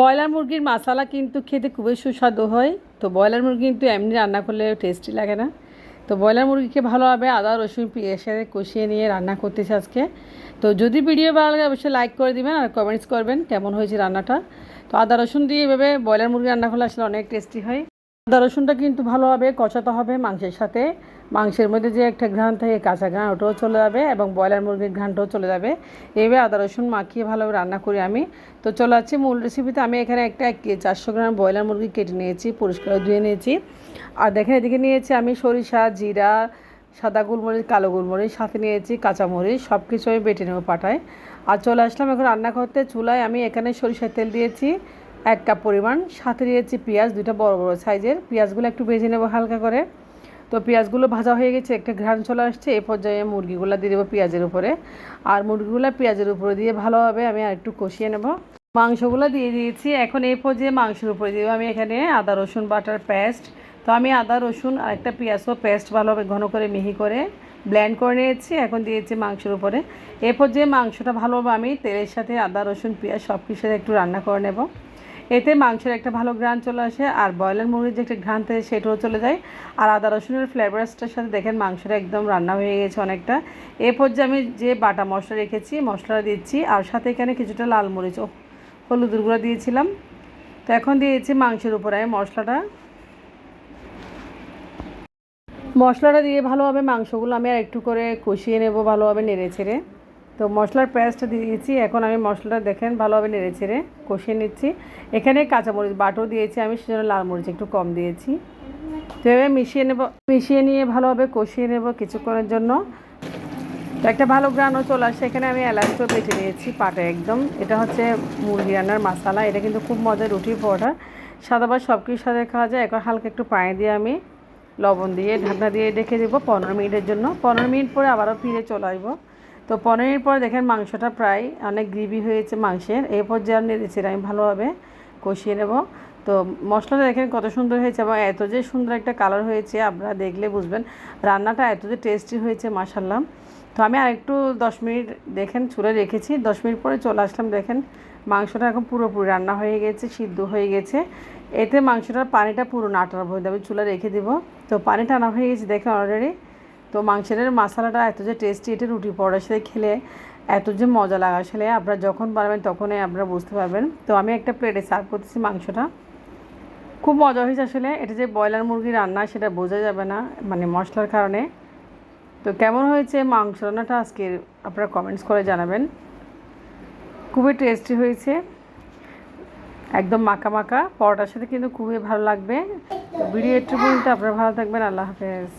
Broiler মুরগির মশলা কিন্তু খেতে খুবই সুস্বাদু হয়। তো ব্রয়লার মুরগি কিন্তু এমনি রান্না করলে টেস্টি লাগে না। তো ব্রয়লার মুরগিকে ভালোভাবে আদা রসুন পেঁয়াজের সাথে কষিয়ে নিয়ে রান্না করতেছি আজকে। তো যদি ভিডিও ভালো লাগে অবশ্যই লাইক করে দিবেন আর কমেন্টস করবেন কেমন হয়েছে রান্নাটা। তো আদা রসুন দিয়ে এভাবে ব্রয়লার মুরগি রান্না করলে আসলে অনেক টেস্টি হয়। আদা রসুনটা কিন্তু ভালোভাবে কষাতে হবে মাংসের সাথে। মাংসের মধ্যে যে একটা ঘ্রাণ থাকে কাঁচা ঘ্রাণ ওটাও চলে যাবে এবং ব্রয়লার মুরগির ঘ্রাণটাও চলে যাবে। এইভাবে আদা রসুন মাখিয়ে ভালোভাবে রান্না করি আমি। তো চলে যাচ্ছি মূল রেসিপিতে। আমি এখানে একটা 400 গ্রাম ব্রয়লার মুরগি কেটে নিয়েছি, পরিষ্কার ধুয়ে নিয়েছি। আর দেখেন এদিকে নিয়েছি আমি সরিষা, জিরা, সাদা গোলমরিচ, কালো গোলমরিচ, সাথে নিয়েছি কাঁচামরিচ, সব কিছু আমি বেটে নেবো পাটায়। আর চলে আসলাম এখন রান্না করতে। চুলায় আমি এখানে সরিষার তেল দিয়েছি 1 কাপ পরিমাণ, সাথে দিয়েছি পেঁয়াজ, 2টা বড় বড় সাইজের। পেঁয়াজগুলো একটু ভেজে নেবো হালকা করে। তো পেঁয়াজগুলো ভাজা হয়ে গেছে, একটা ঘ্রাণ চলে আসছে। এই পর্যায়ে মুরগিগুলো দিয়ে দেবো পেঁয়াজের উপরে। আর মুরগিগুলো পেঁয়াজের উপরে দিয়ে ভালোভাবে আমি আর একটু কষিয়ে নেব। মাংসগুলো দিয়ে দিয়েছি। এখন এই পর্যায়ে মাংসের উপরে দেবো আমি এখানে আদা রসুন বাটার পেস্ট। তো আমি আদা রসুন আর একটা পেঁয়াজও পেস্ট ভালোভাবে ঘন করে মিহি করে ব্লেন্ড করে নিয়েছি। এখন দিয়েছি মাংসের উপরে। এই পর্যায়ে মাংসটা ভালোভাবে আমি তেলের সাথে আদা রসুন পেঁয়াজ সব কিছুর একটু রান্না করে নেব। এতে মাংসের একটা ভালো ঘ্রাণ চলে আসে আর ব্রয়লার মুরগির যে একটা ঘ্রাণ থাকে সেটাও চলে যায়। আর আদা রসুনের ফ্লেভারসটার সাথে দেখেন মাংসটা একদম রান্না হয়ে গেছে অনেকটা। এই পর্যায়ে আমি যে বাটা মশলা রেখেছি মশলাটা দিচ্ছি, আর সাথে এখানে কিছুটা লাল মরিচ ও হলুদের গুঁড়ো দিয়েছিলাম। তো এখন দিয়েছি মাংসের উপরে আমি মশলাটা দিয়ে ভালোভাবে মাংসগুলো আমি আর একটু করে কষিয়ে নেব ভালোভাবে নেড়ে ছেড়ে। তো মশলার পেস্টটা দিয়ে দিয়েছি। এখন আমি মশলাটা দেখেন ভালোভাবে নেড়ে ছেড়ে কষিয়ে নিচ্ছি। এখানে কাঁচামরিচ বাটাও দিয়েছি আমি, সেজন্য লাল মরিচ একটু কম দিয়েছি। তো এভাবে মিশিয়ে নিয়ে ভালোভাবে কষিয়ে নেব কিছুক্ষণের জন্য। তো একটা ভালো ঘ্রাণও চলে আসে। এখানে আমি এলাচও বেটে নিয়েছি পাটে একদম। এটা হচ্ছে মুরগি রান্নার মশলা। এটা কিন্তু খুব মজার, রুটি পরোটা সাদা ভাত সব কিছুর সাথে খাওয়া যায়। এখন হালকা একটু পানি দিয়ে আমি লবণ দিয়ে ঢাকনা দিয়ে রেখে দেবো 15 মিনিটের জন্য। 15 মিনিট পরে আবারও ফিরে চলে আসবো। তো 15 মিনিট পরে দেখেন মাংসটা প্রায় অনেক গ্রেভি হয়েছে মাংসের। এই পর্যায়ে নেড়েছি আমি ভালোভাবে কষিয়ে নেব। তো মশলাটা দেখেন কত সুন্দর হয়েছে এবং এত যে সুন্দর একটা কালার হয়েছে আপনারা দেখলে বুঝবেন রান্নাটা এত যে টেস্টি হয়েছে মাশাআল্লাহ। তো আমি আরেকটু 10 মিনিট দেখেন চুলে রেখেছি। 10 মিনিট পরে চলে আসলাম। দেখেন মাংসটা এখন পুরোপুরি রান্না হয়ে গেছে, সিদ্ধ হয়ে গেছে। এতে মাংসটার পানিটা পুরো না টানার ভয় আমি চুলে রেখে দেবো। তো পানি টানা হয়ে গেছে দেখেন অলরেডি। তো মাংসের মশলাটা এত যে টেস্টি, এটা রুটি পরোটার সাথে খেলে এত যে মজা লাগা আসলে আপনারা যখন বানাবেন তখনই আপনারা বুঝতে পারবেন। তো আমি একটা প্লেটে সার্ভ করতেছি মাংসটা। খুব মজা হয়েছে আসলে। এটা যে ব্রয়লার মুরগি রান্না সেটা বোঝা যাবে না মানে মশলার কারণে। তো কেমন হয়েছে মাংস রান্নাটা আজকে আপনারা কমেন্টস করে জানাবেন। খুবই টেস্টি হয়েছে, একদম মাখা মাখা পরোটার সাথে কিন্তু খুবই ভালো লাগবে। তো ভিডিও একটু পর্যন্ত আপনারা ভালো থাকবেন। আল্লাহ হাফেজ।